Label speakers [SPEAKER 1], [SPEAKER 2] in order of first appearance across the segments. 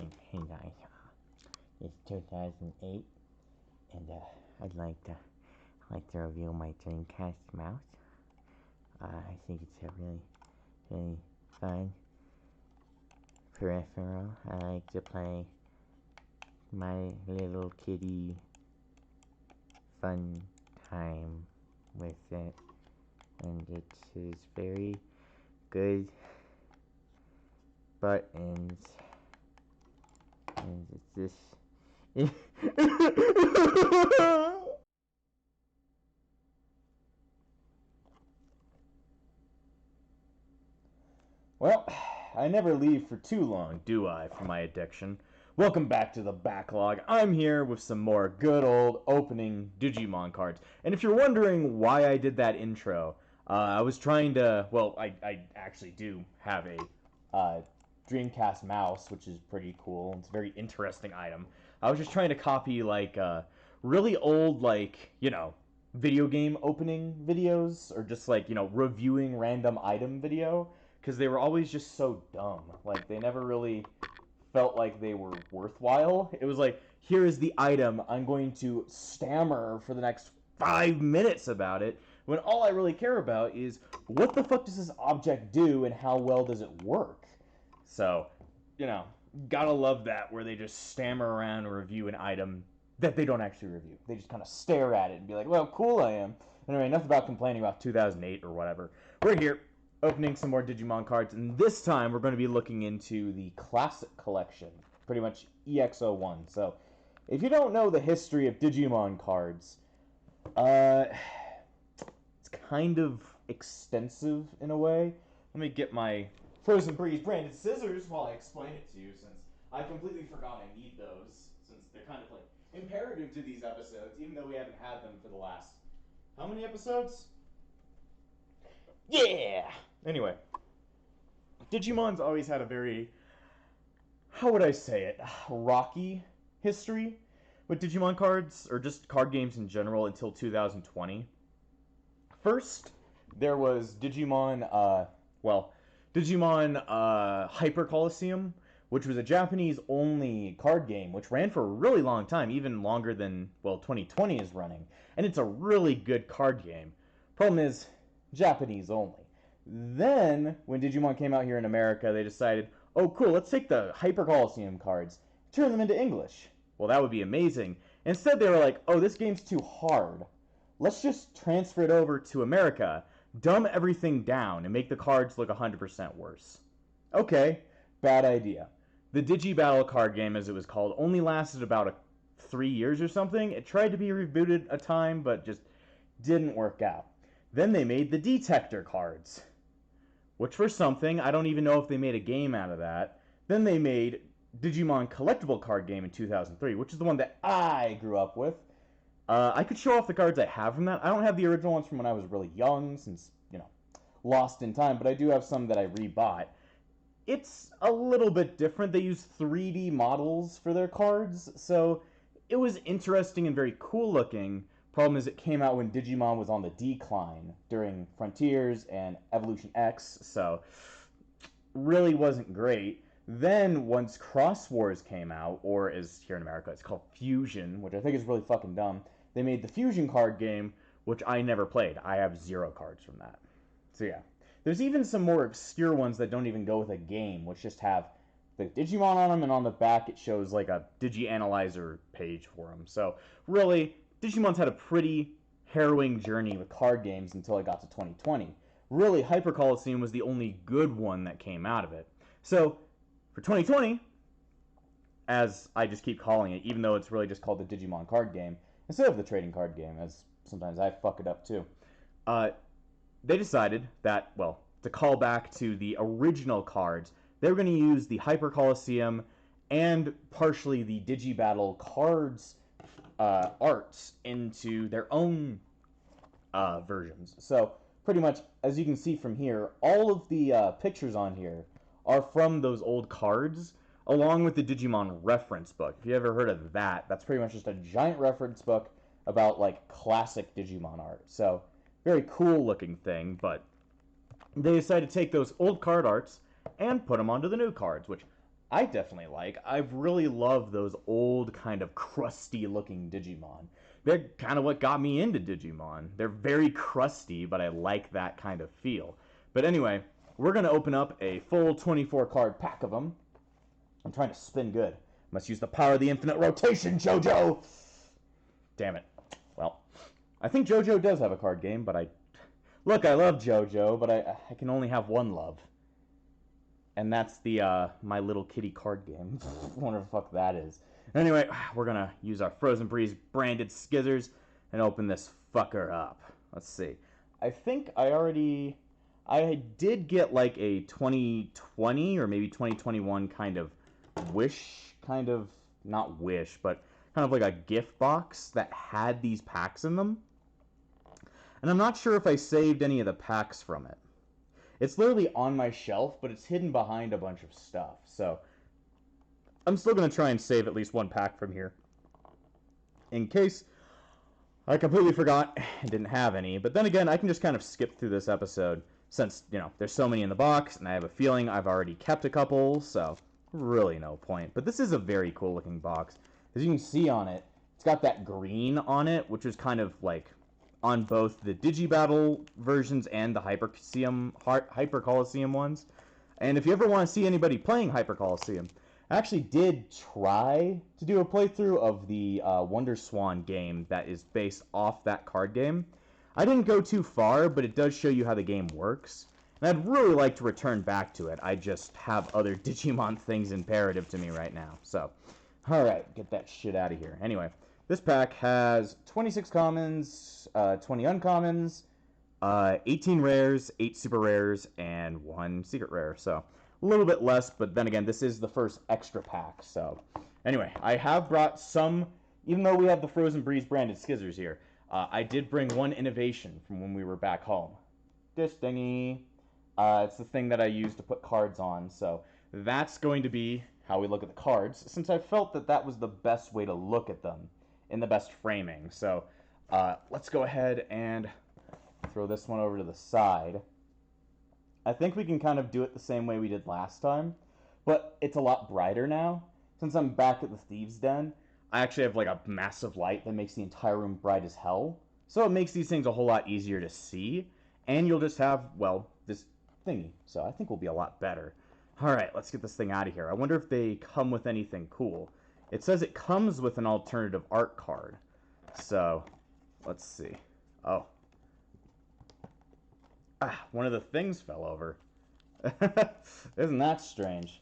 [SPEAKER 1] Hey guys, it's 2008, and I'd like to review my Dreamcast mouse. I think it's a really fun peripheral. I like to play my little kitty fun time with it, and it is very good buttons, and it's this.
[SPEAKER 2] Well, I never leave for too long, do I, for my addiction? Welcome back to the backlog. I'm here with some more good old opening Digimon cards. And if you're wondering why I did that intro, I was trying to. Well, I actually do have a Dreamcast mouse, which is pretty cool. It's a very interesting item. I was just trying to copy, like, really old, like, video game opening videos, or just, like, reviewing random item video, because they were always just so dumb. Like, they never really felt like they were worthwhile. It was like, here is the item. I'm going to stammer for the next 5 minutes about it, when all I really care about is what the fuck does this object do and how well does it work? So, you know, gotta love that, where they just stammer around and review an item that they don't actually review. They just kind of stare at it and be like, well, cool I am. Anyway, enough about complaining about 2008 or whatever. We're here opening some more Digimon cards, and this time we're going to be looking into the Classic Collection, pretty much EX01. So, if you don't know the history of Digimon cards, it's kind of extensive in a way. Let me get my Frozen Breeze branded scissors while I explain it to you, since I completely forgot I need those, since they're kind of like imperative to these episodes, even though we haven't had them for the last, how many episodes? Yeah! Anyway, Digimon's always had a very, how would I say it, rocky history with Digimon cards, or just card games in general, until 2020. First, there was Digimon Hyper Colosseum, which was a Japanese-only card game, which ran for a really long time, even longer than, 2020 is running. And it's a really good card game. Problem is, Japanese only. Then, when Digimon came out here in America, they decided, oh cool, let's take the Hyper Colosseum cards, turn them into English. Well, that would be amazing. Instead, they were like, oh, this game's too hard. Let's just transfer it over to America, dumb everything down, and make the cards look 100% worse. Okay, bad idea. The Digi-Battle card game, as it was called, only lasted about 3 years or something. It tried to be rebooted a time, but just didn't work out. Then they made the D-Tector cards, which were something. I don't even know if they made a game out of that. Then they made Digimon Collectible Card Game in 2003, which is the one that I grew up with. I could show off the cards I have from that. I don't have the original ones from when I was really young, since, lost in time, but I do have some that I rebought. It's a little bit different. They use 3D models for their cards, so it was interesting and very cool looking. Problem is, it came out when Digimon was on the decline during Frontiers and Evolution X, so really wasn't great. Then, once Cross Wars came out, or as here in America, it's called Fusion, which I think is really fucking dumb, they made the Fusion card game, which I never played. I have 0 cards from that. So yeah. There's even some more obscure ones that don't even go with a game, which just have the Digimon on them, and on the back it shows like a Digi-Analyzer page for them. So really, Digimon's had a pretty harrowing journey with card games until it got to 2020. Really, Hyper Colosseum was the only good one that came out of it. So, for 2020, as I just keep calling it, even though it's really just called the Digimon Card Game, instead of the trading card game, as sometimes I fuck it up too, they decided that, to call back to the original cards, they were going to use the Hyper Colosseum and partially the Digi-Battle cards arts into their own versions. So, pretty much, as you can see from here, all of the pictures on here are from those old cards, along with the Digimon reference book. If you ever heard of that, that's pretty much just a giant reference book about, like, classic Digimon art. So, very cool looking thing, but they decided to take those old card arts and put them onto the new cards, which I definitely like. I've really loved those old kind of crusty looking Digimon. They're kind of what got me into Digimon. They're very crusty, but I like that kind of feel. But anyway, we're going to open up a full 24 card pack of them. I'm trying to spin good. Must use the power of the infinite rotation, JoJo! Damn it. Well, I think JoJo does have a card game, but I... Look, I love JoJo, but I can only have one love. And that's the My Little Kitty card game. Wonder what the fuck that is. Anyway, we're gonna use our Frozen Breeze branded scissors and open this fucker up. Let's see. I think I did get like a 2020 or maybe 2021 kind of not wish, but kind of like a gift box that had these packs in them. And I'm not sure if I saved any of the packs from it. It's literally on my shelf, but it's hidden behind a bunch of stuff. So I'm still going to try and save at least one pack from here, in case I completely forgot and didn't have any. But then again, I can just kind of skip through this episode since, there's so many in the box, and I have a feeling I've already kept a couple, so really no point. But this is a very cool looking box. As you can see on it, it's got that green on it, which is kind of like on both the Digi-Battle versions and the Hyper Colosseum ones. And if you ever want to see anybody playing Hyper Colosseum, I actually did try to do a playthrough of the Wonder Swan game that is based off that card game. I didn't go too far, but it does show you how the game works. And I'd really like to return back to it. I just have other Digimon things imperative to me right now. So, alright, get that shit out of here. Anyway, this pack has 26 commons, 20 uncommons, 18 rares, 8 super rares, and 1 secret rare. So a little bit less, but then again, this is the first extra pack. So anyway, I have brought some, even though we have the Frozen Breeze branded scissors here, I did bring one innovation from when we were back home. This thingy. It's the thing that I use to put cards on. So that's going to be how we look at the cards, since I felt that that was the best way to look at them in the best framing. So let's go ahead and throw this one over to the side. I think we can kind of do it the same way we did last time, but it's a lot brighter now. Since I'm back at the Thieves' Den, I actually have like a massive light that makes the entire room bright as hell. So it makes these things a whole lot easier to see, and you'll just have, well, this thingy. So I think we'll be a lot better. Alright, let's get this thing out of here. I wonder if they come with anything cool. It says it comes with an alternative art card. So, let's see. Oh. One of the things fell over. Isn't that strange?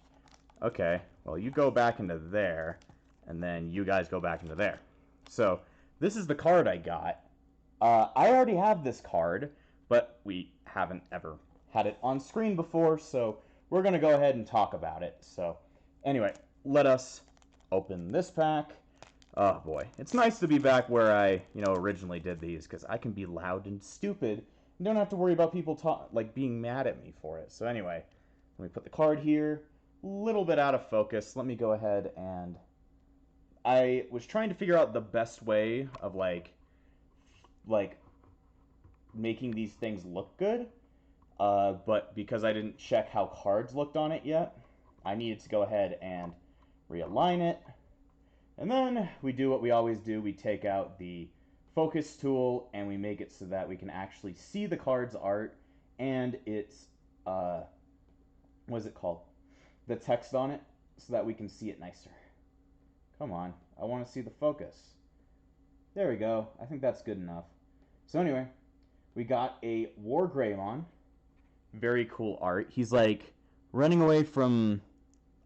[SPEAKER 2] Okay, well, you go back into there, and then you guys go back into there. So, this is the card I got. I already have this card, but we haven't ever had it on screen before, so we're going to go ahead and talk about it. So, anyway, let us open this pack. Oh boy, it's nice to be back where I, originally did these, because I can be loud and stupid and don't have to worry about people being mad at me for it. So anyway, let me put the card here. A little bit out of focus. Let me go ahead and I was trying to figure out the best way of like making these things look good. But because I didn't check how cards looked on it yet, I needed to go ahead and realign it. And then we do what we always do. We take out the focus tool and we make it so that we can actually see the card's art and its, what is it called? The text on it, so that we can see it nicer. Come on, I want to see the focus. There we go. I think that's good enough. So anyway, we got a War Greymon. Very cool art. He's like running away from,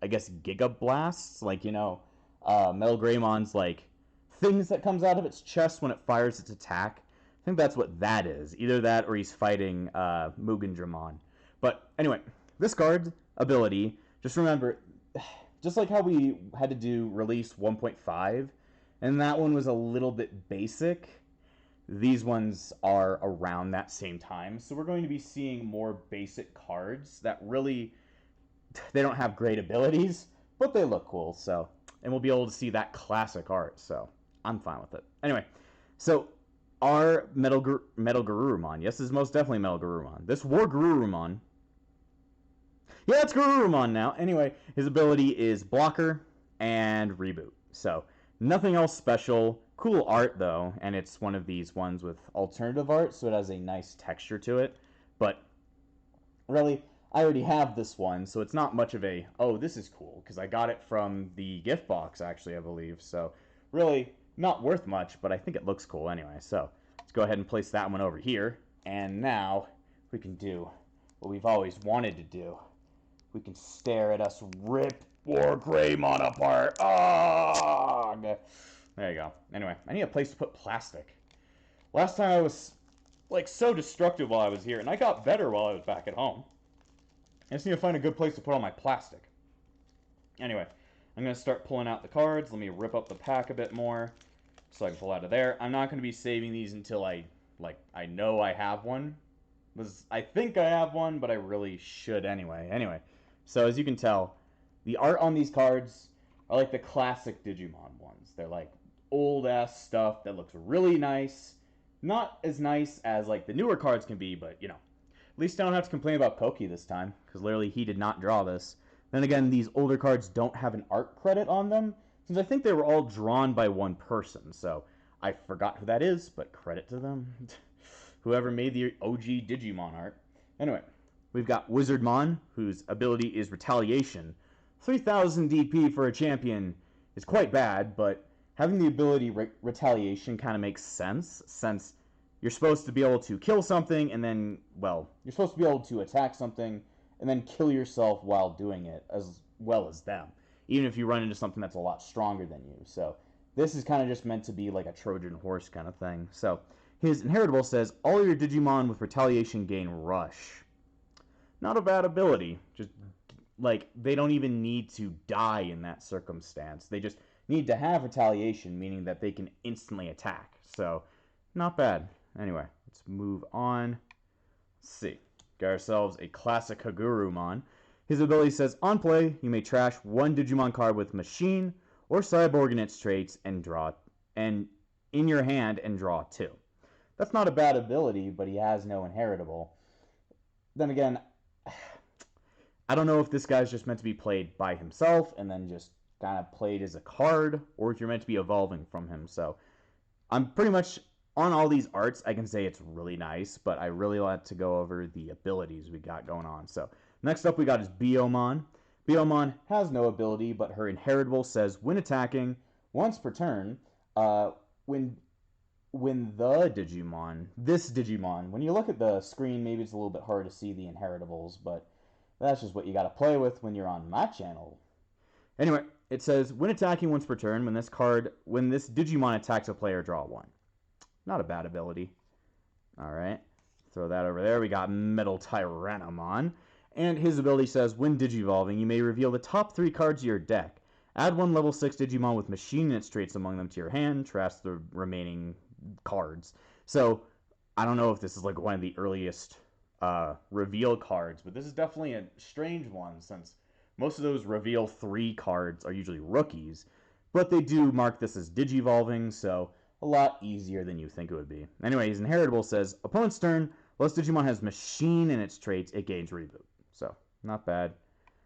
[SPEAKER 2] I guess, Giga Blasts. Like, Metal Greymon's like things that comes out of its chest when it fires its attack. I think that's what that is. Either that or he's fighting Mugandramon. But anyway, this card's ability, just remember, just like how we had to do release 1.5, and that one was a little bit basic, these ones are around that same time. So we're going to be seeing more basic cards that really, they don't have great abilities, but they look cool. So, and we'll be able to see that classic art. So I'm fine with it. Anyway, so our Metal Garurumon. Yes, this is most definitely Metal Garurumon. This War Garurumon, Yeah, it's Garurumon now. Anyway, his ability is Blocker and Reboot. So, nothing else special. Cool art, though, and it's one of these ones with alternative art, so it has a nice texture to it. But, really, I already have this one, so it's not much of a, oh, this is cool, because I got it from the gift box, actually, I believe. So, really, not worth much, but I think it looks cool anyway. So, let's go ahead and place that one over here. And now, we can do what we've always wanted to do. We can stare at us rip Wargreymon apart. Oh, there you go. Anyway, I need a place to put plastic. Last time I was, like, so destructive while I was here, and I got better while I was back at home. I just need to find a good place to put all my plastic. Anyway, I'm going to start pulling out the cards. Let me rip up the pack a bit more so I can pull out of there. I'm not going to be saving these until I know I have one. I think I have one, but I really should anyway. Anyway, so as you can tell, the art on these cards are like the classic Digimon ones. They're like old-ass stuff that looks really nice. Not as nice as like the newer cards can be, but you know. At least I don't have to complain about Pokey this time, because literally he did not draw this. Then again, these older cards don't have an art credit on them, since I think they were all drawn by one person, so I forgot who that is, but credit to them. Whoever made the OG Digimon art. Anyway, we've got Wizardmon, whose ability is Retaliation. 3000 DP for a champion is quite bad, but having the ability Retaliation kind of makes sense, since you're supposed to be able to kill something and then, well, you're supposed to be able to attack something and then kill yourself while doing it as well as them, even if you run into something that's a lot stronger than you. So this is kind of just meant to be like a Trojan horse kind of thing. So his inheritable says, all your Digimon with Retaliation gain Rush. Not a bad ability. Just, like, they don't even need to die in that circumstance. They just need to have Retaliation, meaning that they can instantly attack. So, not bad. Anyway, let's move on. Let's see. Got ourselves a classic Hagurumon. His ability says, on play, you may trash one Digimon card with Machine or Cyborg in its traits and in your hand and draw two. That's not a bad ability, but he has no inheritable. Then again, I don't know if this guy's just meant to be played by himself and then just kind of played as a card, or if you're meant to be evolving from him. So I'm pretty much on all these arts. I can say it's really nice, but I really like to go over the abilities we got going on. So next up we got is Biyomon. Biyomon has no ability, but her inheritable says when attacking once per turn, when this Digimon, when you look at the screen, maybe it's a little bit hard to see the inheritables, but that's just what you got to play with when you're on my channel. Anyway, it says, when attacking once per turn, when this Digimon attacks a player, draw one. Not a bad ability. Alright, throw that over there. We got Metal Tyrannomon. And his ability says, when Digivolving, you may reveal the top 3 cards of your deck. Add one level 6 Digimon with Machine and its traits among them to your hand. Trash the remaining cards. So, I don't know if this is like one of the earliest reveal cards, but this is definitely a strange one, since most of those reveal 3 cards are usually rookies, but they do mark this as Digivolving, so a lot easier than you think it would be. Anyway, his inheritable says, opponent's turn, unless Digimon has Machine in its traits, it gains Reboot. So, not bad.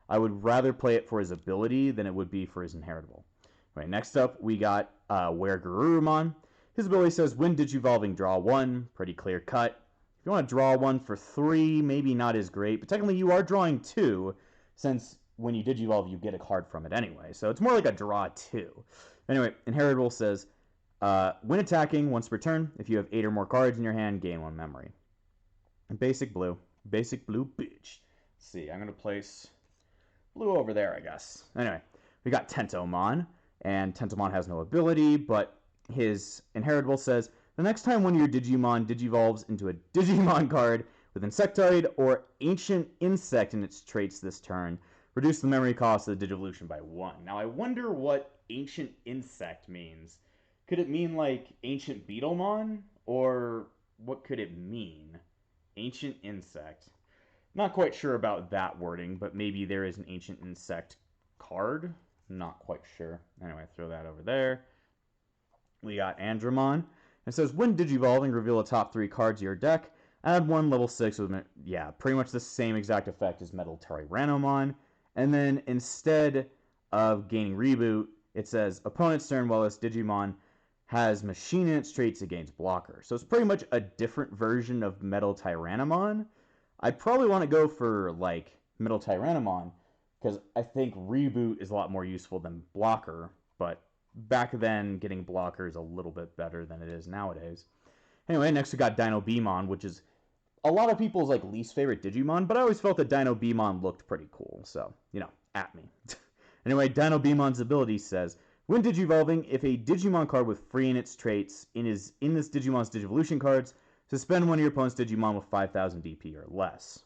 [SPEAKER 2] I would rather play it for his ability than it would be for his inheritable. Right, next up, we got Garurumon. His ability says, when Digivolving, draw one. Pretty clear cut. If you want to draw one for 3, maybe not as great, but technically you are drawing 2, since when you Digivolve, you get a card from it anyway. So it's more like a draw 2. Anyway, inheritable says, when attacking once per turn, if you have 8 or more cards in your hand, gain 1 memory. Basic blue. Basic blue, bitch. Let's see, I'm going to place blue over there, I guess. Anyway, we got Tentomon, and Tentomon has no ability, but his inheritable says, the next time one of your Digimon digivolves into a Digimon card with Insectoid or Ancient Insect in its traits this turn, reduce the memory cost of the Digivolution by 1. Now, I wonder what Ancient Insect means. Could it mean, like, Ancient Beetlemon? Or what could it mean? Ancient Insect. Not quite sure about that wording, but maybe there is an Ancient Insect card. Not quite sure. Anyway, throw that over there. We got Andromon. It says, when Digivolving, reveal the top 3 cards of your deck. Add 1 level 6 with, yeah, pretty much the same exact effect as Metal Tyrannomon. And then instead of gaining Reboot, it says opponent's turn while this Digimon has machine in its traits against blocker. So it's pretty much a different version of Metal Tyrannomon. I'd probably want to go for like Metal Tyrannomon because I think Reboot is a lot more useful than blocker, but back then getting blocker is a little bit better than it is nowadays. Anyway, next we got Dino Beamon, which is a lot of people's like least favorite Digimon, but I always felt that Dino Beamon looked pretty cool, so, you know, at me. Anyway, Dino Beamon's ability says, when Digivolving, if a Digimon card with free in its traits in this Digimon's Digivolution cards, suspend one of your opponent's Digimon with 5,000 DP or less.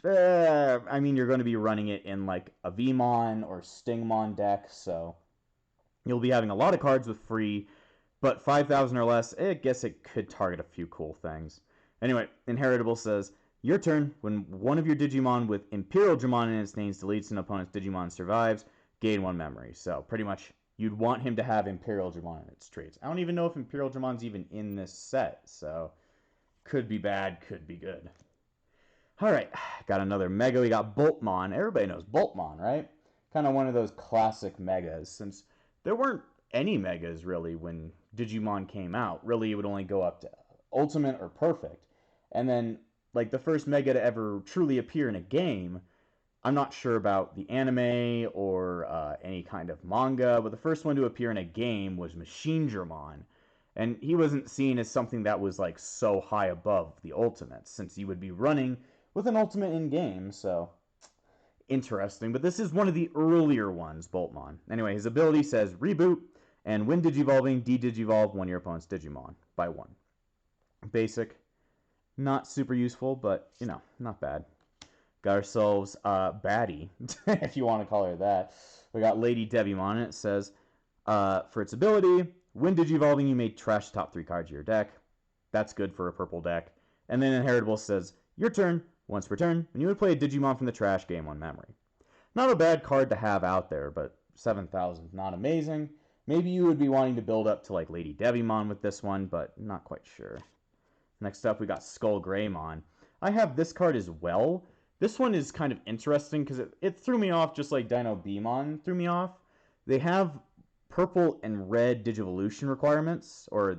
[SPEAKER 2] I mean, you're going to be running it in like a Vmon or Stingmon deck, so you'll be having a lot of cards with free, but 5,000 or less, I guess it could target a few cool things. Anyway, Inheritable says, your turn, when one of your Digimon with Imperial Dramon in its names deletes an opponent's Digimon survives, gain 1 memory. So, pretty much, you'd want him to have Imperial Dramon in its traits. I don't even know if Imperial Dramon's even in this set, so could be bad, could be good. Alright, got another Mega. We got Boltmon. Everybody knows Boltmon, right? Kind of one of those classic Megas, since there weren't any Megas, really, when Digimon came out. Really, it would only go up to Ultimate or Perfect. And then, like, the first Mega to ever truly appear in a game, I'm not sure about the anime or any kind of manga, but the first one to appear in a game was Machine Dramon. And he wasn't seen as something that was, like, so high above the Ultimates, since you would be running with an Ultimate in-game, so interesting. But this is one of the earlier ones, Boltmon. Anyway, his ability says, Reboot, and when Digivolving, de-Digivolve one of your opponent's Digimon by 1. Basic. Not super useful, but, you know, not bad. Got ourselves Baddie, if you want to call her that. We got Lady Devimon, and it says, for its ability, when Digivolving, you may trash top 3 cards of your deck. That's good for a purple deck. And then Inheritable says, your turn, once per turn, and you would play a Digimon from the trash game on memory. Not a bad card to have out there, but 7,000, not amazing. Maybe you would be wanting to build up to like Lady Devimon with this one, but not quite sure. Next up, we got Skull Greymon. I have this card as well. This one is kind of interesting because it threw me off just like Dino Beamon threw me off. They have purple and red Digivolution requirements, or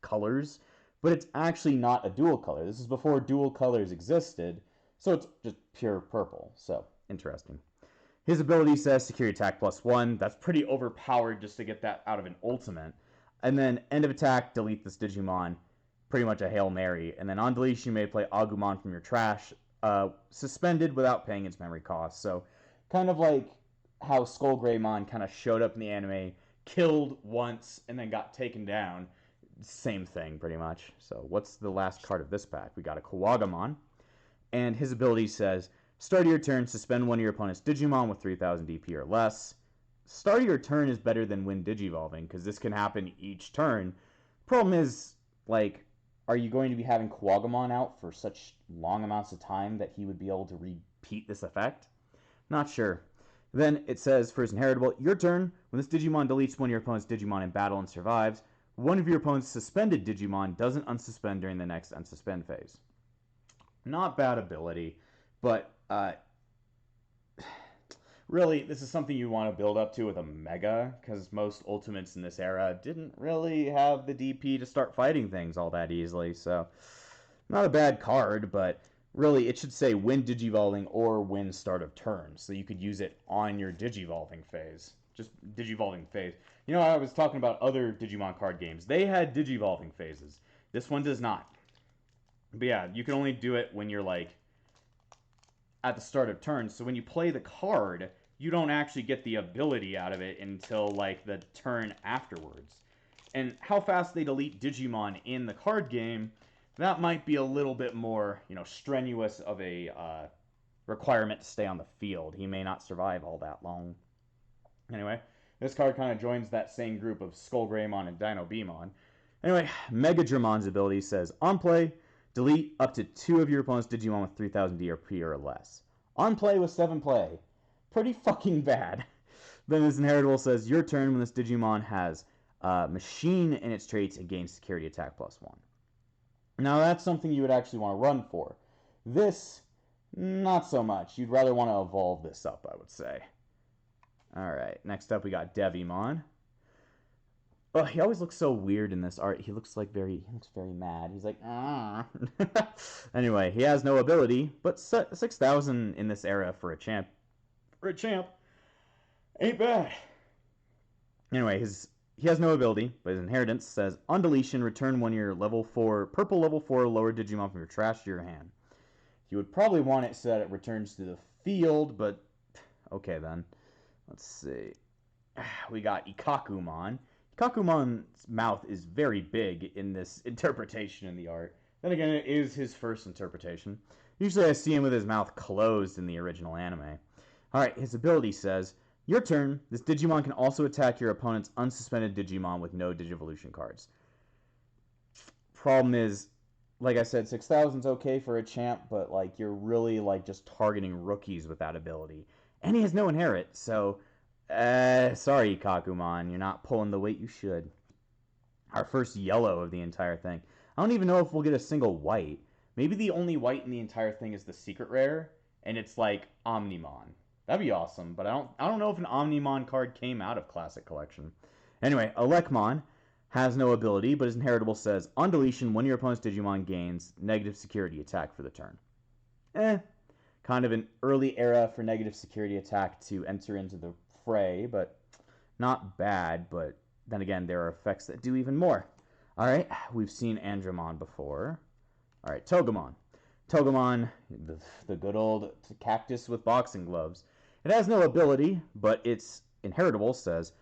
[SPEAKER 2] colors, but it's actually not a dual color. This is before dual colors existed, so it's just pure purple. So, interesting. His ability says Security Attack +1. That's pretty overpowered just to get that out of an Ultimate. And then, end of attack, delete this Digimon. Pretty much a Hail Mary. And then on deletion, you may play Agumon from your trash, suspended without paying its memory cost. So, kind of like how Skull Greymon kind of showed up in the anime, killed once, and then got taken down. Same thing, pretty much. So, what's the last card of this pack? We got a Kawagamon. And his ability says, start of your turn, suspend one of your opponent's Digimon with 3,000 DP or less. Start of your turn is better than when Digivolving, because this can happen each turn. Problem is, like, are you going to be having Kawagamon out for such long amounts of time that he would be able to repeat this effect? Not sure. Then it says, for his Inheritable, your turn. When this Digimon deletes one of your opponent's Digimon in battle and survives, one of your opponent's suspended Digimon doesn't unsuspend during the next unsuspend phase. Not bad ability, but really, this is something you want to build up to with a Mega, because most Ultimates in this era didn't really have the DP to start fighting things all that easily, so not a bad card, but really it should say when Digivolving or when start of turn, so you could use it on your Digivolving phase. Just Digivolving phase. You know, I was talking about other Digimon card games. They had Digivolving phases. This one does not. But yeah, you can only do it when you're like at the start of turn. So when you play the card, you don't actually get the ability out of it until like the turn afterwards. And how fast they delete Digimon in the card game, that might be a little bit more, you know, strenuous of a requirement to stay on the field. He may not survive all that long. Anyway, this card kind of joins that same group of Skull Greymon and Dino Beamon. Anyway, Mega Dramon's ability says, on play, delete up to 2 of your opponent's Digimon with 3,000 DP or less. On play with 7 play. Pretty fucking bad. Then this Inheritable says, your turn when this Digimon has Machine in its traits and gains Security Attack +1. Now that's something you would actually want to run for. This, not so much. You'd rather want to evolve this up, I would say. Alright, next up we got Devimon. Oh, he always looks so weird in this art. He looks very mad. He's like, ah. Anyway, he has no ability, but 6,000 in this era for a champ. Ain't bad. Anyway, he has no ability, but his inheritance says, on deletion, return one of your purple level 4 lower Digimon from your trash to your hand. You would probably want it so that it returns to the field, but okay then. Let's see. We got Ikakumon. Ikakumon's mouth is very big in this interpretation in the art. Then again, it is his first interpretation. Usually I see him with his mouth closed in the original anime. Alright, his ability says, your turn, this Digimon can also attack your opponent's unsuspended Digimon with no Digivolution cards. Problem is, like I said, 6,000's okay for a champ, but like you're really like just targeting rookies with that ability. And he has no inherit, so sorry, Kakumon, you're not pulling the weight you should. Our first yellow of the entire thing. I don't even know if we'll get a single white. Maybe the only white in the entire thing is the secret rare, and it's like Omnimon. That'd be awesome, but I don't know if an Omnimon card came out of Classic Collection. Anyway, Elecmon has no ability, but his inheritable says, on deletion, one of your opponent's Digimon gains negative security attack for the turn. Kind of an early era for negative security attack to enter into the fray, but not bad, but then again, there are effects that do even more. Alright, we've seen Andromon before. Alright, Togemon. Togemon, the good old cactus with boxing gloves. It has no ability, but its inheritable says,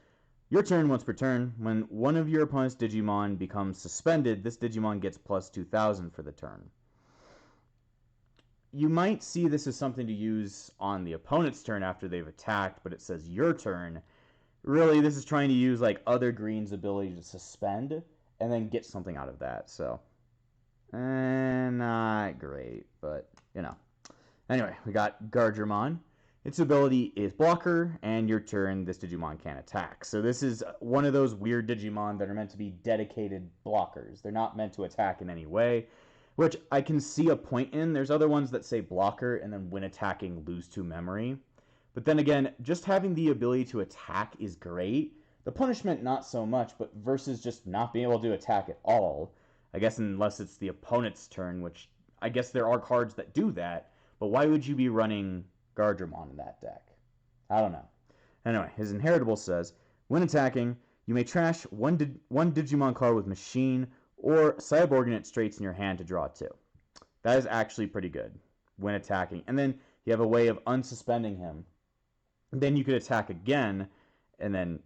[SPEAKER 2] your turn once per turn. When one of your opponent's Digimon becomes suspended, this Digimon gets plus 2,000 for the turn. You might see this as something to use on the opponent's turn after they've attacked, but it says your turn. Really, this is trying to use like other green's ability to suspend and then get something out of that. So, not great, but you know. Anyway, we got Gardramon. Its ability is blocker, and your turn, this Digimon can't attack. So this is one of those weird Digimon that are meant to be dedicated blockers. They're not meant to attack in any way, which I can see a point in. There's other ones that say blocker, and then when attacking, lose 2 memory. But then again, just having the ability to attack is great. The punishment, not so much, but versus just not being able to attack at all. I guess unless it's the opponent's turn, which I guess there are cards that do that, but why would you be running Gardramon in that deck? I don't know. Anyway, his inheritable says, when attacking, you may trash one Digimon card with Machine or Cyborg traits in your hand to draw 2. That is actually pretty good when attacking. And then you have a way of unsuspending him. Then you could attack again and then,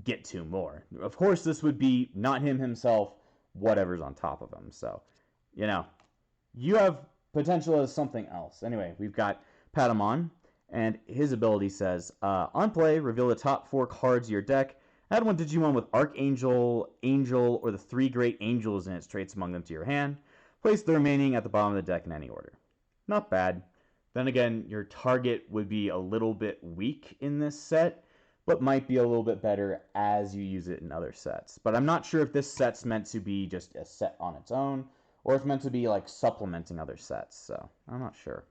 [SPEAKER 2] get 2 more. Of course, this would be not him himself, whatever's on top of him. So, you have potential as something else. Anyway, we've got Patamon, and his ability says, on play, reveal the top 4 cards of your deck. Add one Digimon with Archangel, Angel, or the 3 Great Angels in its traits among them to your hand. Place the remaining at the bottom of the deck in any order. Not bad. Then again, your target would be a little bit weak in this set, but might be a little bit better as you use it in other sets. But I'm not sure if this set's meant to be just a set on its own, or if it's meant to be like supplementing other sets, so I'm not sure.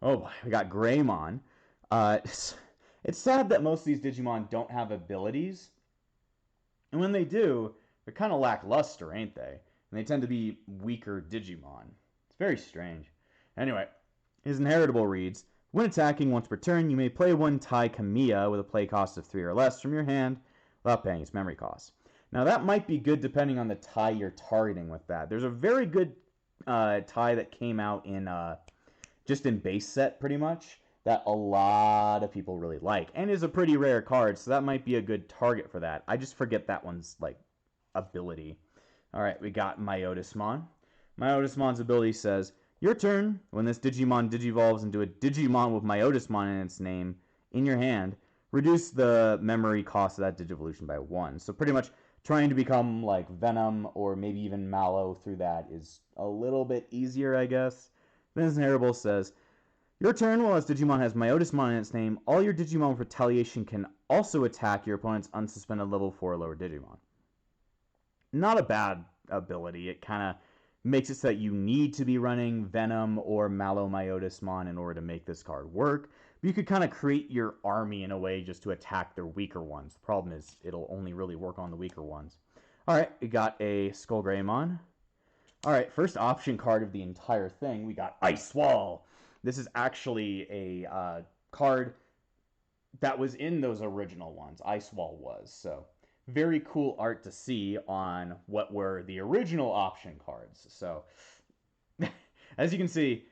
[SPEAKER 2] Oh boy, we got Greymon. It's sad that most of these Digimon don't have abilities, and when they do, they're kind of lackluster, ain't they? And they tend to be weaker Digimon. It's very strange. Anyway, his inheritable reads, when attacking once per turn, you may play one Tai Kamiya with a play cost of 3 or less from your hand without paying its memory cost. Now that might be good depending on the Tai you're targeting with that. There's a very good Tai that came out in just in base set pretty much that a lot of people really like and is a pretty rare card, so that might be a good target for that. I just forget that one's like ability. Alright, we got Myotismon. Myotismon's ability says, your turn, when this Digimon digivolves into a Digimon with Myotismon in its name in your hand, reduce the memory cost of that Digivolution by 1. So pretty much trying to become like Venom or maybe even Mallow through that is a little bit easier, I guess. Then his inheritable says, your turn, while this Digimon has Myotismon in its name, all your Digimon with Retaliation can also attack your opponent's unsuspended level 4 or lower Digimon. Not a bad ability. It kind of makes it so that you need to be running Venom or Malomyotismon in order to make this card work. But you could kind of create your army in a way just to attack their weaker ones. The problem is it'll only really work on the weaker ones. Alright, we got a Skullgreymon. Alright, first option card of the entire thing, we got Ice Wall. This is actually a card that was in those original ones. Ice Wall was, so very cool art to see on what were the original option cards. So, as you can see,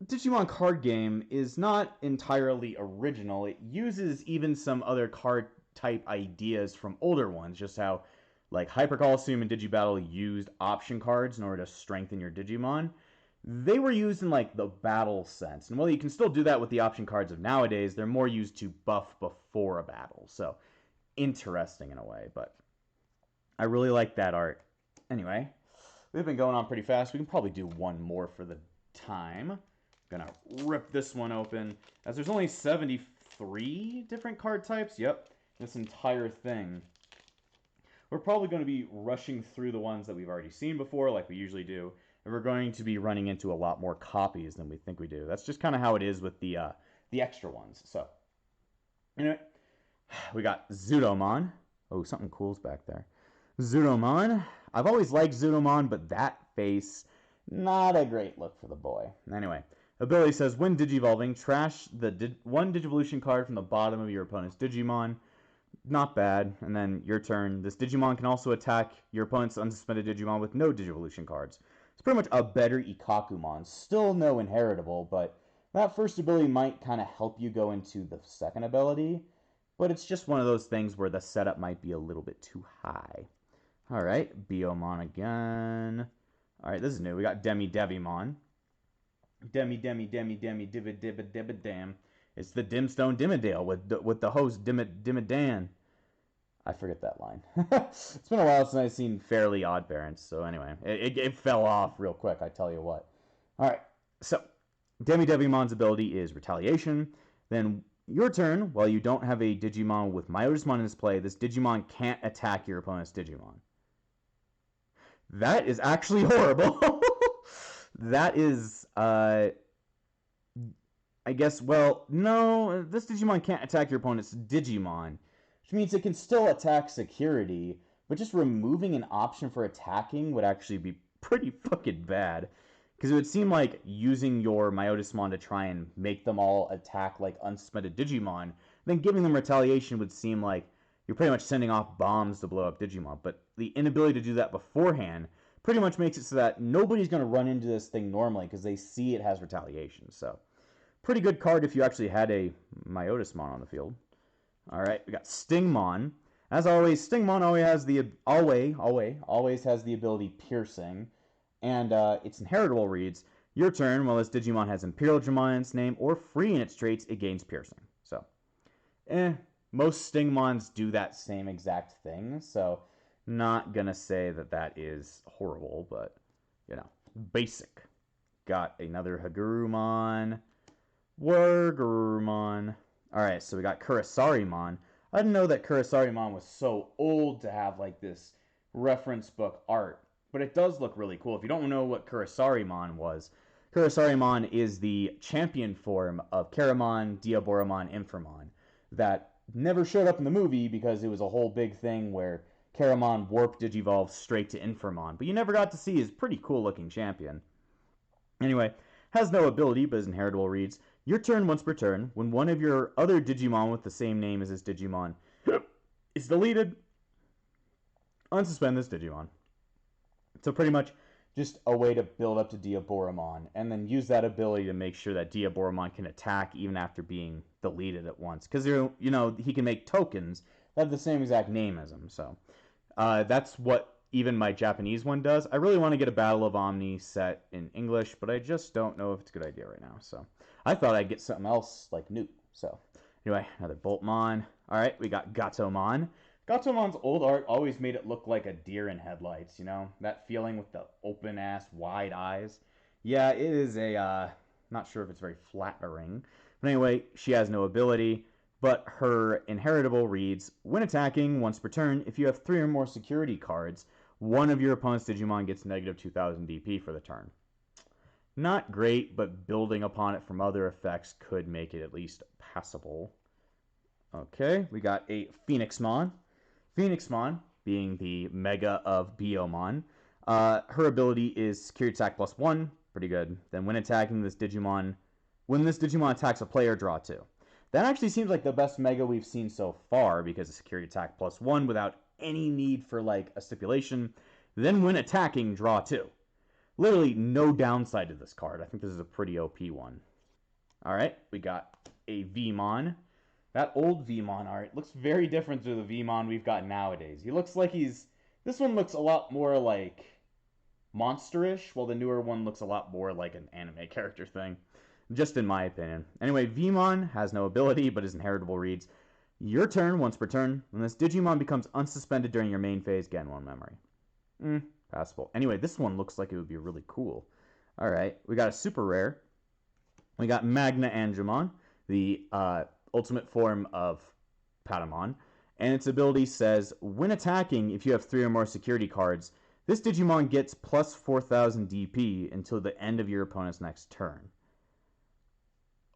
[SPEAKER 2] Digimon Card Game is not entirely original. It uses even some other card type ideas from older ones, just how like Hyper Colosseum and Digibattle used option cards in order to strengthen your Digimon. They were used in like the battle sense. And while you can still do that with the option cards of nowadays, they're more used to buff before a battle. So, interesting in a way, but I really like that art. Anyway, we've been going on pretty fast. We can probably do one more for the time. Gonna rip this one open, as there's only 73 different card types. Yep, this entire thing. We're probably going to be rushing through the ones that we've already seen before, like we usually do, and we're going to be running into a lot more copies than we think we do. That's just kind of how it is with the extra ones. So, anyway, we got Zudomon. Oh, something cool's back there. Zudomon. I've always liked Zudomon, but that face, not a great look for the boy. Anyway, ability says, when Digivolving, trash the one Digivolution card from the bottom of your opponent's Digimon. Not bad. And then your turn. This Digimon can also attack your opponent's unsuspended Digimon with no Digivolution cards. It's pretty much a better Ikakumon. Still no inheritable, but that first ability might kind of help you go into the second ability. But it's just one of those things where the setup might be a little bit too high. Alright, Biomon again. Alright, this is new. We got Demi-Devimon. Demi-Demi-Demi-Demi-Dibba-Dibba-Dibba-Dam. It's the Dimstone Dimmadale with the host Dimmadan. I forget that line. It's been a while since I've seen Fairly Odd Parents, so anyway, it fell off real quick, I tell you what. Alright, so Demi-Devimon's ability is Retaliation. Then your turn, while you don't have a Digimon with Myotismon in its play, this Digimon can't attack your opponent's Digimon. That is actually horrible. That is, I guess, well, no, this Digimon can't attack your opponent's Digimon, which means it can still attack security, but just removing an option for attacking would actually be pretty fucking bad. Because it would seem like using your Myotismon to try and make them all attack like unsuspended Digimon, then giving them retaliation would seem like you're pretty much sending off bombs to blow up Digimon. But the inability to do that beforehand pretty much makes it so that nobody's going to run into this thing normally because they see it has retaliation. So, pretty good card if you actually had a Myotismon on the field. Alright, we got Stingmon. As always, Stingmon always has the ability Piercing. And its inheritable reads, your turn, while this Digimon has Imperial Dramon in its name or free in its traits, it gains Piercing. So, most Stingmons do that same exact thing, so not gonna say that that is horrible, but, you know, basic. Got another Hagurumon, Wargurumon. Alright, so we got Kurisarimon. I didn't know that Kurisarimon was so old to have, like, this reference book art. But it does look really cool. If you don't know what Kurisarimon was, Kurisarimon is the champion form of Keramon, Diaboromon, Inframon that never showed up in the movie because it was a whole big thing where Keramon warped Digivolve straight to Inframon. But you never got to see his pretty cool looking champion. Anyway, has no ability, but his inheritable reads, your turn once per turn, when one of your other Digimon with the same name as this Digimon is deleted, unsuspend this Digimon. So pretty much just a way to build up to Diaboromon, and then use that ability to make sure that Diaboromon can attack even after being deleted at once. Because, you know, he can make tokens that have the same exact name as him. So that's what even my Japanese one does. I really want to get a Battle of Omni set in English, but I just don't know if it's a good idea right now. So I thought I'd get something else like new. So anyway, another Boltmon. All right, we got Gatomon. Gatomon's old art always made it look like a deer in headlights, you know? That feeling with the open-ass, wide eyes. Yeah, it is a, not sure if it's very flattering. But anyway, she has no ability, but her inheritable reads, when attacking once per turn, if you have 3 or more security cards, one of your opponent's Digimon gets negative 2000 DP for the turn. Not great, but building upon it from other effects could make it at least passable. Okay, we got a Phoenixmon. Phoenixmon, being the Mega of Biomon, her ability is Security Attack +1, pretty good. Then when attacking this Digimon, when this Digimon attacks a player, draw 2. That actually seems like the best Mega we've seen so far because of Security Attack +1 without any need for like a stipulation. Then when attacking, draw 2. Literally no downside to this card. I think this is a pretty OP one. Alright, we got a Vmon. That old Vmon art looks very different to the Vmon we've got nowadays. He looks like he's... This one looks a lot more like monsterish, while the newer one looks a lot more like an anime character thing. Just in my opinion. Anyway, Vmon has no ability, but his inheritable reads, your turn, once per turn. When this Digimon becomes unsuspended during your main phase, gain 1 memory. Passable. Anyway, this one looks like it would be really cool. Alright, we got a super rare. We got Magna Angemon, the ultimate form of Patamon. And its ability says, when attacking, if you have 3 or more security cards, this Digimon gets plus 4000 DP until the end of your opponent's next turn.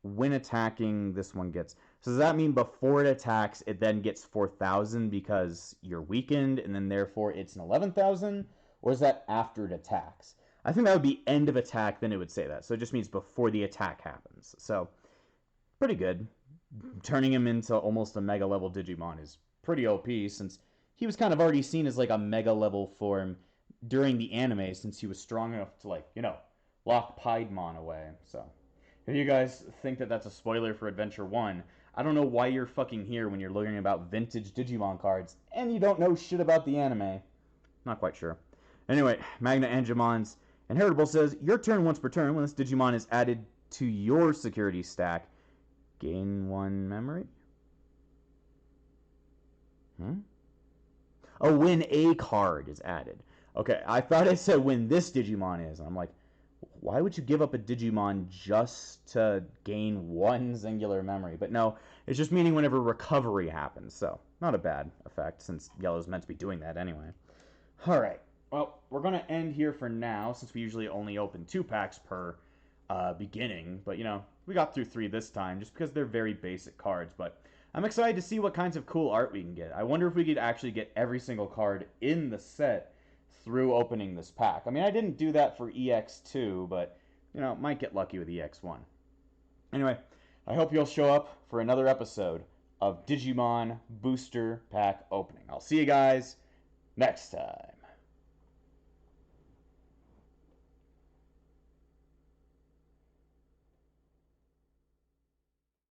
[SPEAKER 2] When attacking, this one gets... So does that mean before it attacks, it then gets 4000 because you're weakened, and then therefore it's an 11,000? Or is that after it attacks? I think that would be end of attack, then it would say that. So it just means before the attack happens. So, pretty good. Turning him into almost a mega level Digimon is pretty OP, since he was kind of already seen as like a mega level form during the anime, since he was strong enough to, like, you know, lock Piedmon away. So, if you guys think that that's a spoiler for Adventure 1, I don't know why you're fucking here when you're learning about vintage Digimon cards, and you don't know shit about the anime. Not quite sure. Anyway, Magna Angemon's inheritable says, your turn once per turn, when this Digimon is added to your security stack, gain 1 memory? Oh, when a card is added. Okay, I thought it said when this Digimon is. And I'm like, why would you give up a Digimon just to gain 1 singular memory? But no, it's just meaning whenever recovery happens. So, not a bad effect, since Yellow's meant to be doing that anyway. Alright, well, we're going to end here for now, since we usually only open 2 packs per beginning. But, you know, we got through 3 this time, just because they're very basic cards. But I'm excited to see what kinds of cool art we can get. I wonder if we could actually get every single card in the set through opening this pack. I mean, I didn't do that for EX2, but, you know, might get lucky with EX1. Anyway, I hope you'll show up for another episode of Digimon Booster Pack Opening. I'll see you guys next time.